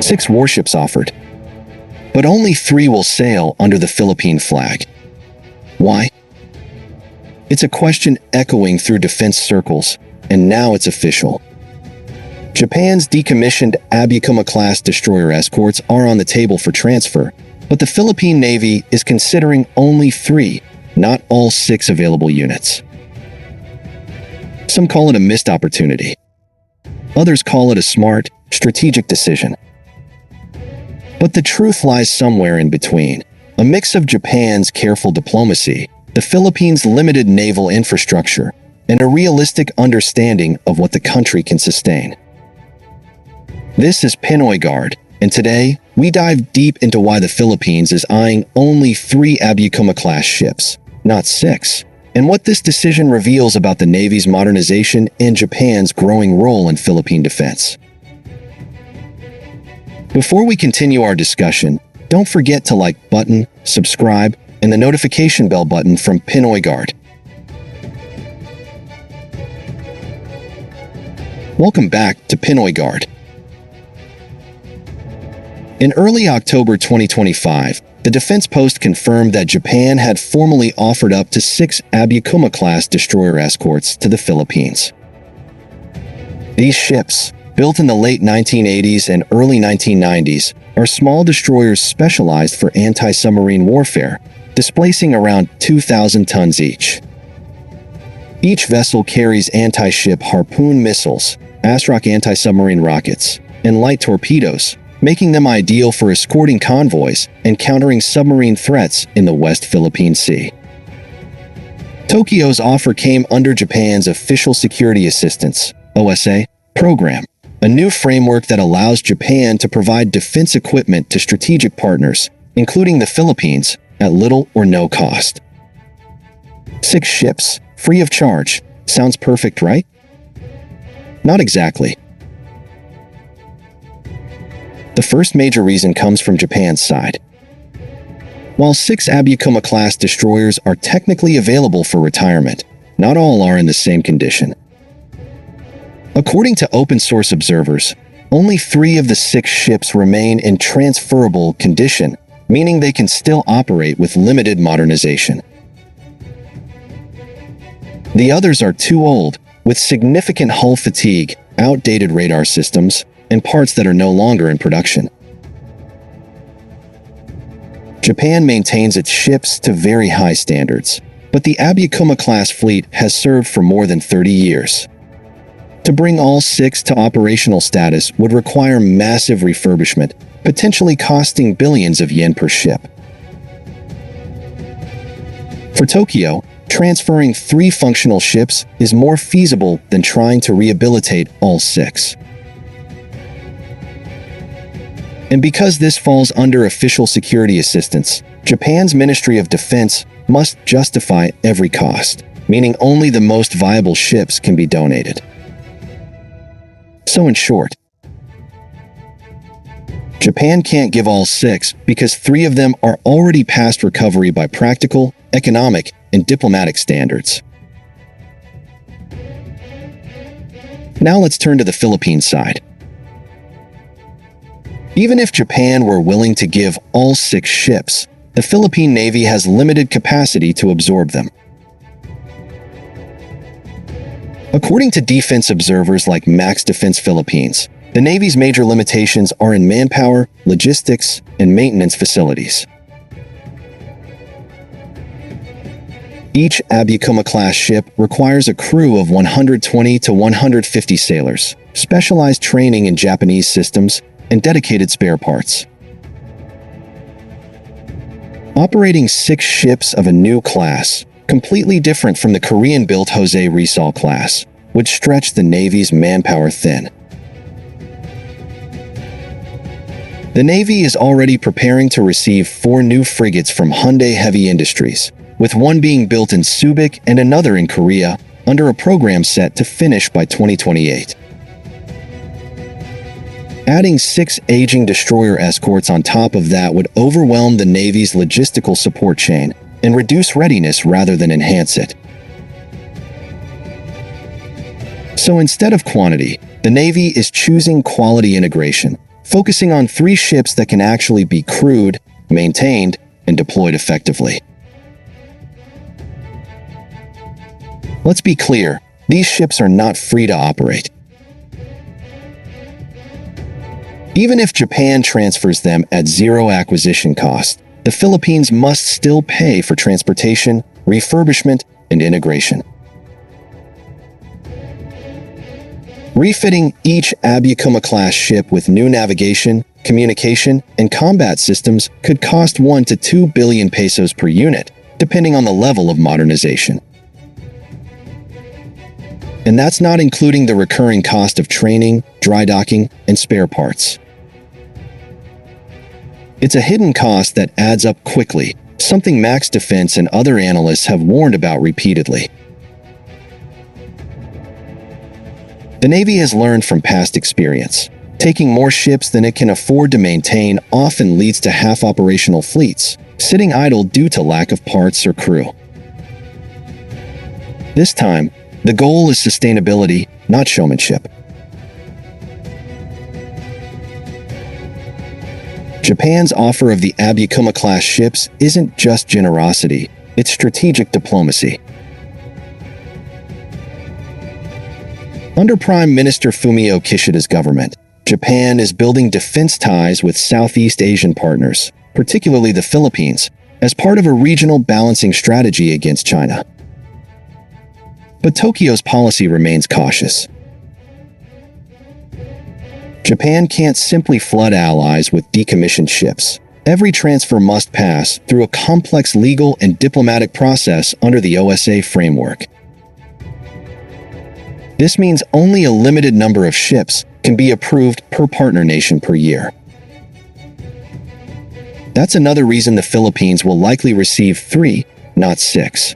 6 warships offered, but only 3 will sail under the Philippine flag. Why? It's a question echoing through defense circles, and now it's official. Japan's decommissioned Abukuma-class destroyer escorts are on the table for transfer, but the Philippine Navy is considering only 3, not all 6 available units. Some call it a missed opportunity. Others call it a smart, strategic decision. But the truth lies somewhere in between. A mix of Japan's careful diplomacy, the Philippines' limited naval infrastructure, and a realistic understanding of what the country can sustain. This is Pinoy Guard, and today we dive deep into why the Philippines is eyeing only 3 Abukuma-class ships, not 6, and what this decision reveals about the Navy's modernization and Japan's growing role in Philippine defense. Before we continue our discussion, don't forget to like button, subscribe, and the notification bell button from Pinoy Guard. Welcome back to Pinoy Guard. In early October 2025, the Defense Post confirmed that Japan had formally offered up to 6 Abukuma-class destroyer escorts to the Philippines. These ships, built in the late 1980s and early 1990s, are small destroyers specialized for anti-submarine warfare, displacing around 2,000 tons each. Each vessel carries anti-ship Harpoon missiles, ASROC anti-submarine rockets, and light torpedoes, making them ideal for escorting convoys and countering submarine threats in the West Philippine Sea. Tokyo's offer came under Japan's Official Security Assistance (OSA) program, a new framework that allows Japan to provide defense equipment to strategic partners, including the Philippines, at little or no cost. 6 ships, free of charge. Sounds perfect, right? Not exactly. The first major reason comes from Japan's side. While 6 Abukuma-class destroyers are technically available for retirement, not all are in the same condition. According to open-source observers, only 3 of the 6 ships remain in transferable condition, meaning they can still operate with limited modernization. The others are too old, with significant hull fatigue, outdated radar systems, and parts that are no longer in production. Japan maintains its ships to very high standards, but the Abukuma-class fleet has served for more than 30 years. To bring all 6 to operational status would require massive refurbishment, potentially costing billions of yen per ship. For Tokyo, transferring 3 functional ships is more feasible than trying to rehabilitate all 6. And because this falls under official security assistance, Japan's Ministry of Defense must justify every cost, meaning only the most viable ships can be donated. So in short, Japan can't give all 6 because 3 of them are already past recovery by practical, economic, and diplomatic standards. Now let's turn to the Philippine side. Even if Japan were willing to give all 6 ships, the Philippine Navy has limited capacity to absorb them. According to defense observers like Max Defense Philippines, the Navy's major limitations are in manpower, logistics, and maintenance facilities. Each Abukuma-class ship requires a crew of 120 to 150 sailors, specialized training in Japanese systems, and dedicated spare parts. Operating 6 ships of a new class, completely different from the Korean-built Rizal-class, would stretch the Navy's manpower thin. The Navy is already preparing to receive 4 new frigates from Hyundai Heavy Industries, with one being built in Subic and another in Korea, under a program set to finish by 2028. Adding 6 aging destroyer escorts on top of that would overwhelm the Navy's logistical support chain and reduce readiness rather than enhance it. So instead of quantity, the Navy is choosing quality integration, focusing on 3 ships that can actually be crewed, maintained, and deployed effectively. Let's be clear, these ships are not free to operate. Even if Japan transfers them at zero acquisition cost, the Philippines must still pay for transportation, refurbishment, and integration. Refitting each Abukuma-class ship with new navigation, communication, and combat systems could cost 1 to 2 billion pesos per unit, depending on the level of modernization. And that's not including the recurring cost of training, dry docking, and spare parts. It's a hidden cost that adds up quickly, something Max Defense and other analysts have warned about repeatedly. The Navy has learned from past experience. Taking more ships than it can afford to maintain often leads to half-operational fleets, sitting idle due to lack of parts or crew. This time, the goal is sustainability, not showmanship. Japan's offer of the Abukuma-class ships isn't just generosity, it's strategic diplomacy. Under Prime Minister Fumio Kishida's government, Japan is building defense ties with Southeast Asian partners, particularly the Philippines, as part of a regional balancing strategy against China. But Tokyo's policy remains cautious. Japan can't simply flood allies with decommissioned ships. Every transfer must pass through a complex legal and diplomatic process under the OSA framework. This means only a limited number of ships can be approved per partner nation per year. That's another reason the Philippines will likely receive 3, not 6.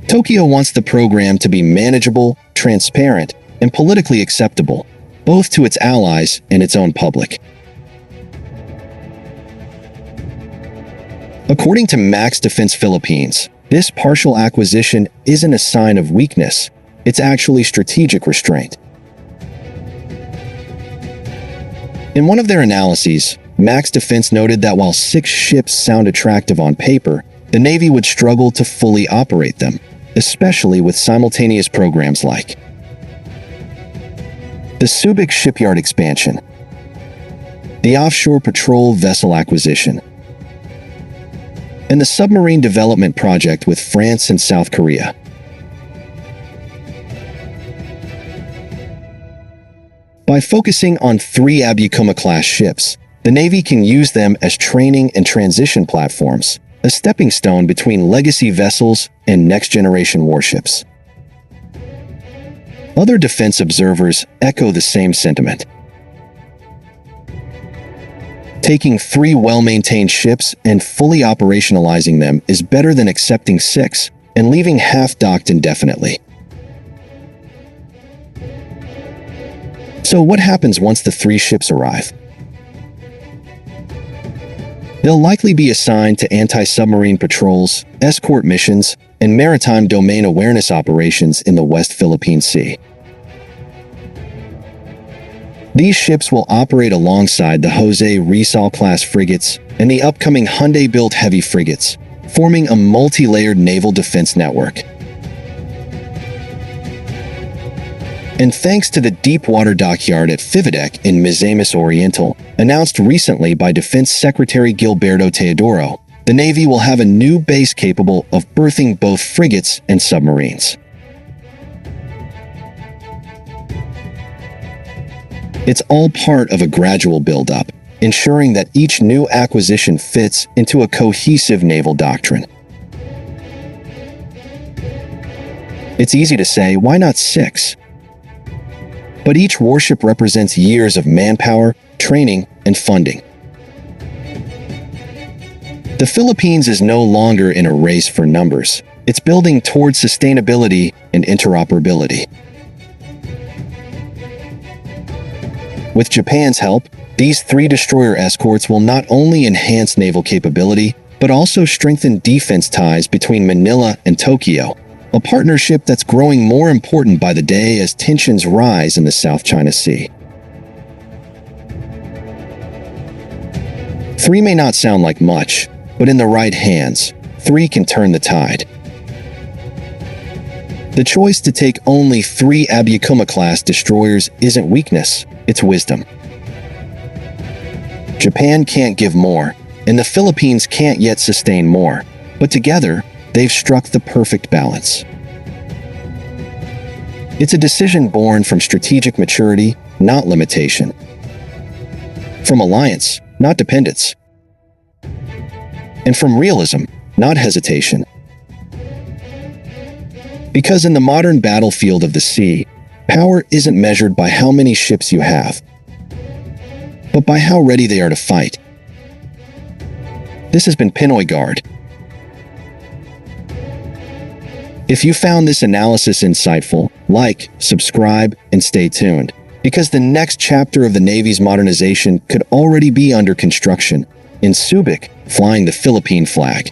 Tokyo wants the program to be manageable, transparent, and politically acceptable, both to its allies and its own public. According to Max Defense Philippines, this partial acquisition isn't a sign of weakness, it's actually strategic restraint. In one of their analyses, Max Defense noted that while 6 ships sound attractive on paper, the Navy would struggle to fully operate them, especially with simultaneous programs like the Subic shipyard expansion, the offshore patrol vessel acquisition, and the submarine development project with France and South Korea. By focusing on 3 Abukuma-class ships, the Navy can use them as training and transition platforms, a stepping stone between legacy vessels and next-generation warships. Other defense observers echo the same sentiment. Taking 3 well-maintained ships and fully operationalizing them is better than accepting 6 and leaving half-docked indefinitely. So what happens once the 3 ships arrive? They'll likely be assigned to anti-submarine patrols, escort missions, and maritime domain awareness operations in the West Philippine Sea. These ships will operate alongside the Jose Rizal-class frigates and the upcoming Hyundai-built heavy frigates, forming a multi-layered naval defense network. And thanks to the deep-water dockyard at Fividec in Misamis Oriental, announced recently by Defense Secretary Gilberto Teodoro, the Navy will have a new base capable of berthing both frigates and submarines. It's all part of a gradual build-up, ensuring that each new acquisition fits into a cohesive naval doctrine. It's easy to say, why not 6? But each warship represents years of manpower, training, and funding. The Philippines is no longer in a race for numbers. It's building towards sustainability and interoperability. With Japan's help, these 3 destroyer escorts will not only enhance naval capability, but also strengthen defense ties between Manila and Tokyo, a partnership that's growing more important by the day as tensions rise in the South China Sea. 3 may not sound like much, but in the right hands, 3 can turn the tide. The choice to take only 3 Abukuma-class destroyers isn't weakness, it's wisdom. Japan can't give more, and the Philippines can't yet sustain more, but together, they've struck the perfect balance. It's a decision born from strategic maturity, not limitation. From alliance, not dependence. And from realism, not hesitation. Because in the modern battlefield of the sea, power isn't measured by how many ships you have, but by how ready they are to fight. This has been Pinoy Guard. If you found this analysis insightful, like, subscribe, and stay tuned, because the next chapter of the Navy's modernization could already be under construction, in Subic, flying the Philippine flag.